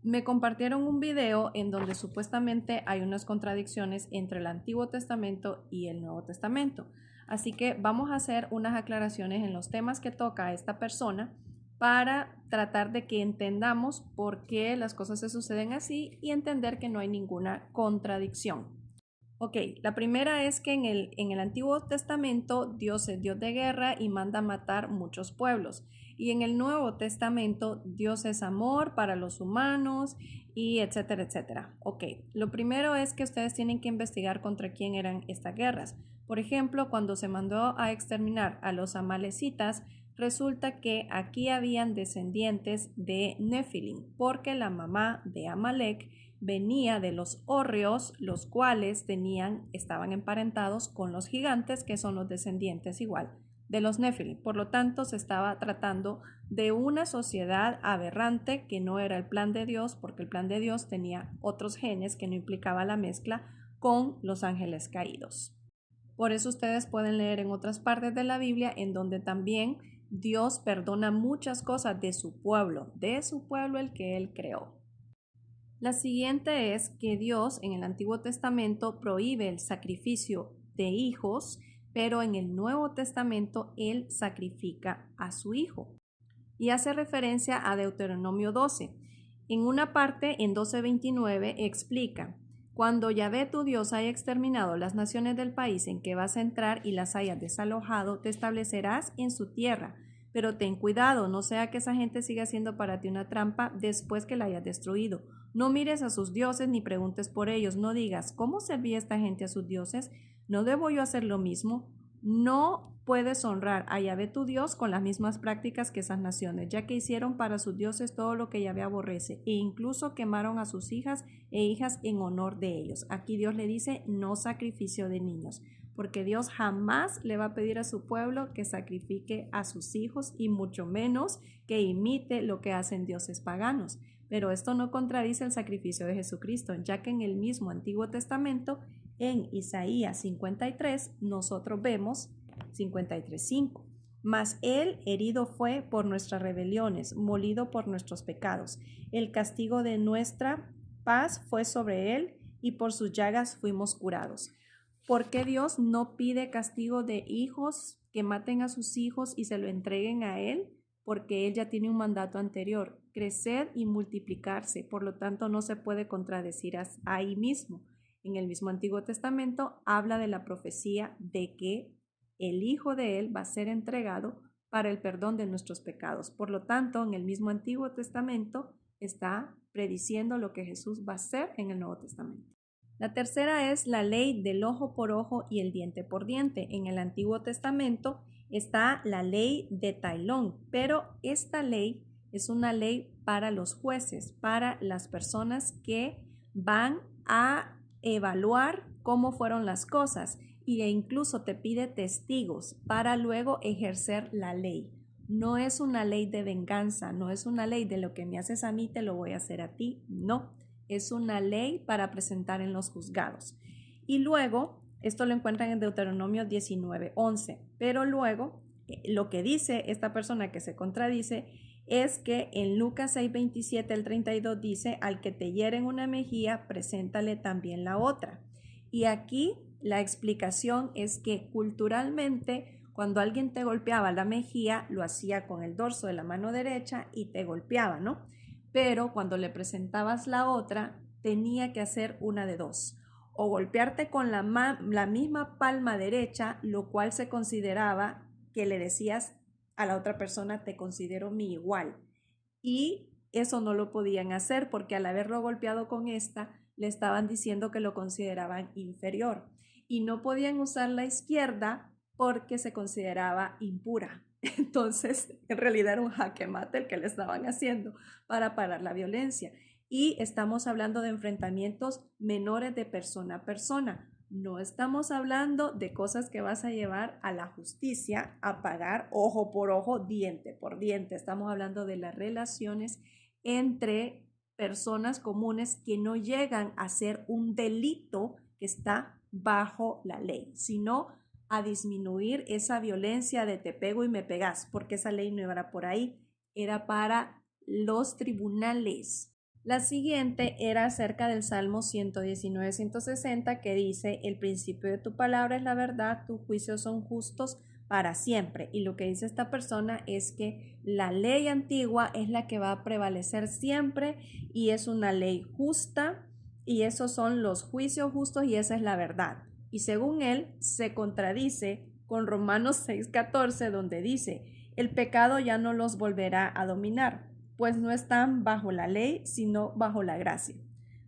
me compartieron un video en donde supuestamente hay unas contradicciones entre el Antiguo Testamento y el Nuevo Testamento. Así que vamos a hacer unas aclaraciones en los temas que toca esta persona para tratar de que entendamos por qué las cosas se suceden así y entender que no hay ninguna contradicción. Ok, la primera es que en el Antiguo Testamento Dios es Dios de guerra y manda matar muchos pueblos. Y en el Nuevo Testamento Dios es amor para los humanos y etcétera, etcétera. Ok, lo primero es que ustedes tienen que investigar contra quién eran estas guerras. Por ejemplo, cuando se mandó a exterminar a los amalecitas, resulta que aquí habían descendientes de Nefilim, porque la mamá de Amalek venía de los hórreos, los cuales estaban emparentados con los gigantes, que son los descendientes igual de los Nefilim. Por lo tanto, se estaba tratando de una sociedad aberrante que no era el plan de Dios, porque el plan de Dios tenía otros genes que no implicaba la mezcla con los ángeles caídos. Por eso ustedes pueden leer en otras partes de la Biblia en donde también Dios perdona muchas cosas de su pueblo el que Él creó. La siguiente es que Dios en el Antiguo Testamento prohíbe el sacrificio de hijos, pero en el Nuevo Testamento Él sacrifica a su hijo. Y hace referencia a Deuteronomio 12. En una parte, en 12:29, explica: cuando Yahvé tu Dios haya exterminado las naciones del país en que vas a entrar y las hayas desalojado, te establecerás en su tierra. Pero ten cuidado, no sea que esa gente siga siendo para ti una trampa después que la hayas destruido. No mires a sus dioses ni preguntes por ellos. No digas: ¿cómo servía esta gente a sus dioses? ¿No debo yo hacer lo mismo? No puedes honrar a Yahvé tu Dios con las mismas prácticas que esas naciones, ya que hicieron para sus dioses todo lo que Yahvé aborrece, e incluso quemaron a sus hijas e hijas en honor de ellos. Aquí Dios le dice: no sacrificio de niños, porque Dios jamás le va a pedir a su pueblo que sacrifique a sus hijos y mucho menos que imite lo que hacen dioses paganos. Pero esto no contradice el sacrificio de Jesucristo, ya que en el mismo Antiguo Testamento, en Isaías 53, nosotros vemos 53:5. Mas él herido fue por nuestras rebeliones, molido por nuestros pecados. El castigo de nuestra paz fue sobre él, y por sus llagas fuimos curados. ¿Por qué Dios no pide castigo de hijos, que maten a sus hijos y se lo entreguen a él? Porque él ya tiene un mandato anterior: crecer y multiplicarse. Por lo tanto, no se puede contradecir ahí mismo. En el mismo Antiguo Testamento habla de la profecía de que el Hijo de él va a ser entregado para el perdón de nuestros pecados. Por lo tanto, en el mismo Antiguo Testamento está prediciendo lo que Jesús va a hacer en el Nuevo Testamento. La tercera es la ley del ojo por ojo y el diente por diente. En el Antiguo Testamento está la ley de Tailón, pero esta ley es una ley para los jueces, para las personas que van a evaluar cómo fueron las cosas, e incluso te pide testigos para luego ejercer la ley. No es una ley de venganza, no es una ley de lo que me haces a mí te lo voy a hacer a ti, no. Es una ley para presentar en los juzgados. Y luego, esto lo encuentran en Deuteronomio 19:11, pero luego lo que dice esta persona que se contradice es que en Lucas 6:27 al 32 dice: al que te hiere en una mejilla, preséntale también la otra. Y aquí la explicación es que culturalmente, cuando alguien te golpeaba la mejilla, lo hacía con el dorso de la mano derecha y te golpeaba, ¿no? Pero cuando le presentabas la otra, tenía que hacer una de dos: o golpearte con la misma palma derecha, lo cual se consideraba que le decías a la otra persona: te considero mi igual. Y eso no lo podían hacer, porque al haberlo golpeado con esta, le estaban diciendo que lo consideraban inferior. Y no podían usar la izquierda porque se consideraba impura. Entonces, en realidad era un jaque mate el que le estaban haciendo para parar la violencia. Y estamos hablando de enfrentamientos menores de persona a persona. No estamos hablando de cosas que vas a llevar a la justicia a pagar ojo por ojo, diente por diente. Estamos hablando de las relaciones entre personas comunes que no llegan a ser un delito que está bajo la ley, sino a disminuir esa violencia de te pego y me pegas, porque esa ley no era por ahí, era para los tribunales. La siguiente era acerca del Salmo 119-160 que dice, el principio de tu palabra es la verdad, tus juicios son justos para siempre. Y lo que dice esta persona es que la ley antigua es la que va a prevalecer siempre y es una ley justa y esos son los juicios justos y esa es la verdad. Y según él se contradice con Romanos 6:14 donde dice, el pecado ya no los volverá a dominar, pues no están bajo la ley, sino bajo la gracia.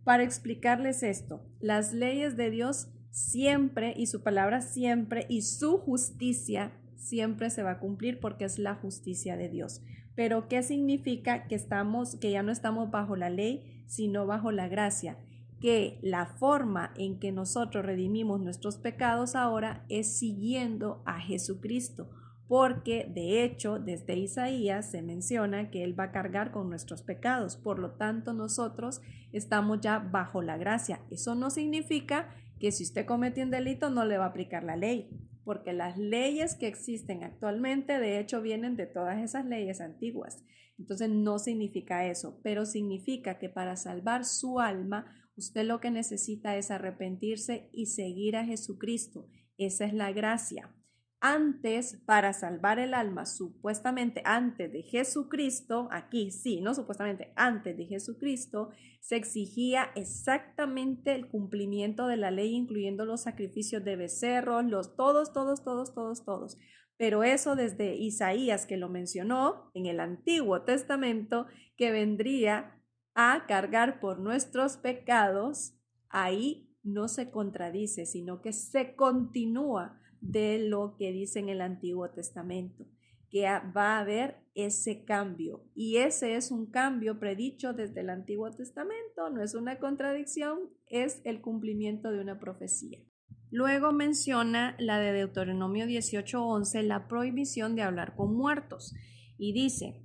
Para explicarles esto, las leyes de Dios siempre y su palabra siempre y su justicia siempre se va a cumplir porque es la justicia de Dios. Pero ¿qué significa que ya no estamos bajo la ley, sino bajo la gracia? Que la forma en que nosotros redimimos nuestros pecados ahora es siguiendo a Jesucristo, porque de hecho desde Isaías se menciona que Él va a cargar con nuestros pecados, por lo tanto nosotros estamos ya bajo la gracia. Eso no significa que si usted comete un delito no le va a aplicar la ley, porque las leyes que existen actualmente de hecho vienen de todas esas leyes antiguas. Entonces no significa eso, pero significa que para salvar su alma usted lo que necesita es arrepentirse y seguir a Jesucristo. Esa es la gracia. Antes, para salvar el alma, supuestamente antes de Jesucristo, aquí sí, no supuestamente, antes de Jesucristo, se exigía exactamente el cumplimiento de la ley, incluyendo los sacrificios de becerros, todos. Pero eso desde Isaías, que lo mencionó en el Antiguo Testamento, que vendría a cargar por nuestros pecados, ahí no se contradice, sino que se continúa de lo que dice en el Antiguo Testamento, que va a haber ese cambio. Y ese es un cambio predicho desde el Antiguo Testamento, no es una contradicción, es el cumplimiento de una profecía. Luego menciona la de Deuteronomio 18:11, la prohibición de hablar con muertos. Y dice,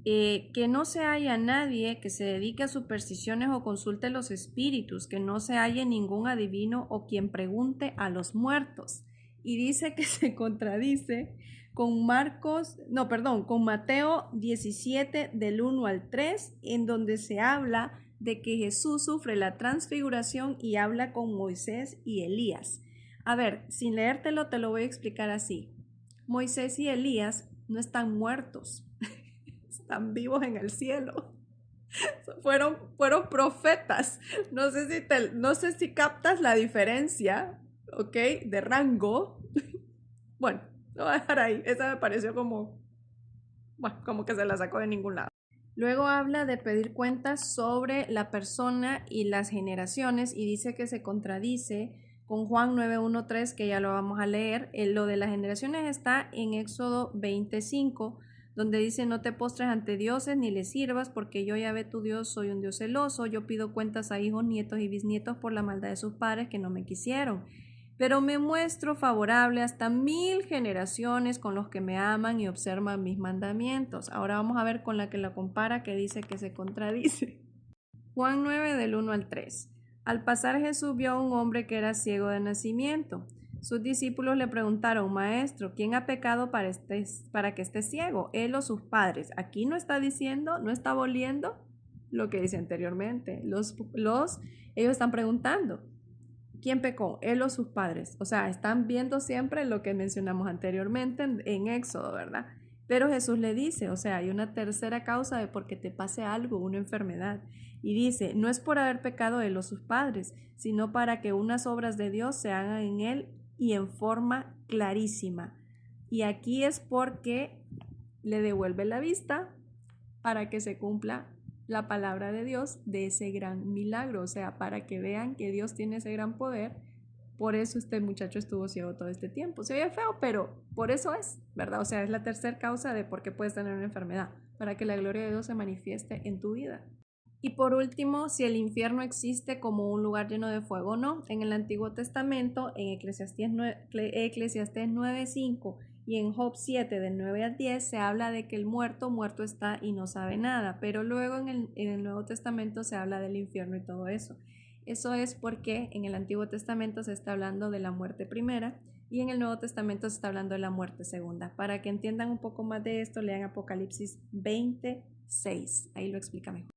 que no se haya nadie que se dedique a supersticiones o consulte los espíritus, que no se halle ningún adivino o quien pregunte a los muertos. Y dice que se contradice con con Mateo 17 del 1 al 3, en donde se habla de que Jesús sufre la transfiguración y habla con Moisés y Elías. A ver, sin leértelo te lo voy a explicar así. Moisés y Elías no están muertos, están vivos en el cielo. Fueron profetas. No sé si captas la diferencia, ¿ok? De rango. Bueno, lo voy a dejar ahí. Esa me pareció como que se la sacó de ningún lado. Luego habla de pedir cuentas sobre la persona y las generaciones y dice que se contradice con Juan 9:1-3, que ya lo vamos a leer. Lo de las generaciones está en Éxodo 25, donde dice, no te postres ante dioses ni les sirvas, porque yo, Yahvé tu Dios, soy un Dios celoso. Yo pido cuentas a hijos, nietos y bisnietos por la maldad de sus padres que no me quisieron. Pero me muestro favorable hasta 1000 generaciones con los que me aman y observan mis mandamientos. Ahora vamos a ver con la que la compara, que dice que se contradice. Juan 9 del 1 al 3. Al pasar Jesús vio a un hombre que era ciego de nacimiento. Sus discípulos le preguntaron, Maestro, ¿quién ha pecado para que esté ciego? ¿Él o sus padres? Aquí no está diciendo, no está aboliendo lo que dice anteriormente. Ellos están preguntando, ¿quién pecó? ¿Él o sus padres? O sea, están viendo siempre lo que mencionamos anteriormente en Éxodo, ¿verdad? Pero Jesús le dice, o sea, hay una tercera causa de por qué te pase algo, una enfermedad. Y dice, no es por haber pecado él o sus padres, sino para que unas obras de Dios se hagan en él y en forma clarísima. Y aquí es porque le devuelve la vista para que se cumpla la palabra de Dios de ese gran milagro, o sea, para que vean que Dios tiene ese gran poder. Por eso este muchacho estuvo ciego todo este tiempo. Se ve feo, pero por eso es, ¿verdad? O sea, es la tercera causa de por qué puedes tener una enfermedad, para que la gloria de Dios se manifieste en tu vida. Y por último, si el infierno existe como un lugar lleno de fuego o no. En el Antiguo Testamento, en Eclesiastés 9:5 y en Job 7 del 9 al 10 se habla de que el muerto está y no sabe nada, pero luego en el Nuevo Testamento se habla del infierno y todo eso. Eso es porque en el Antiguo Testamento se está hablando de la muerte primera y en el Nuevo Testamento se está hablando de la muerte segunda. Para que entiendan un poco más de esto, lean Apocalipsis 26, ahí lo explica mejor.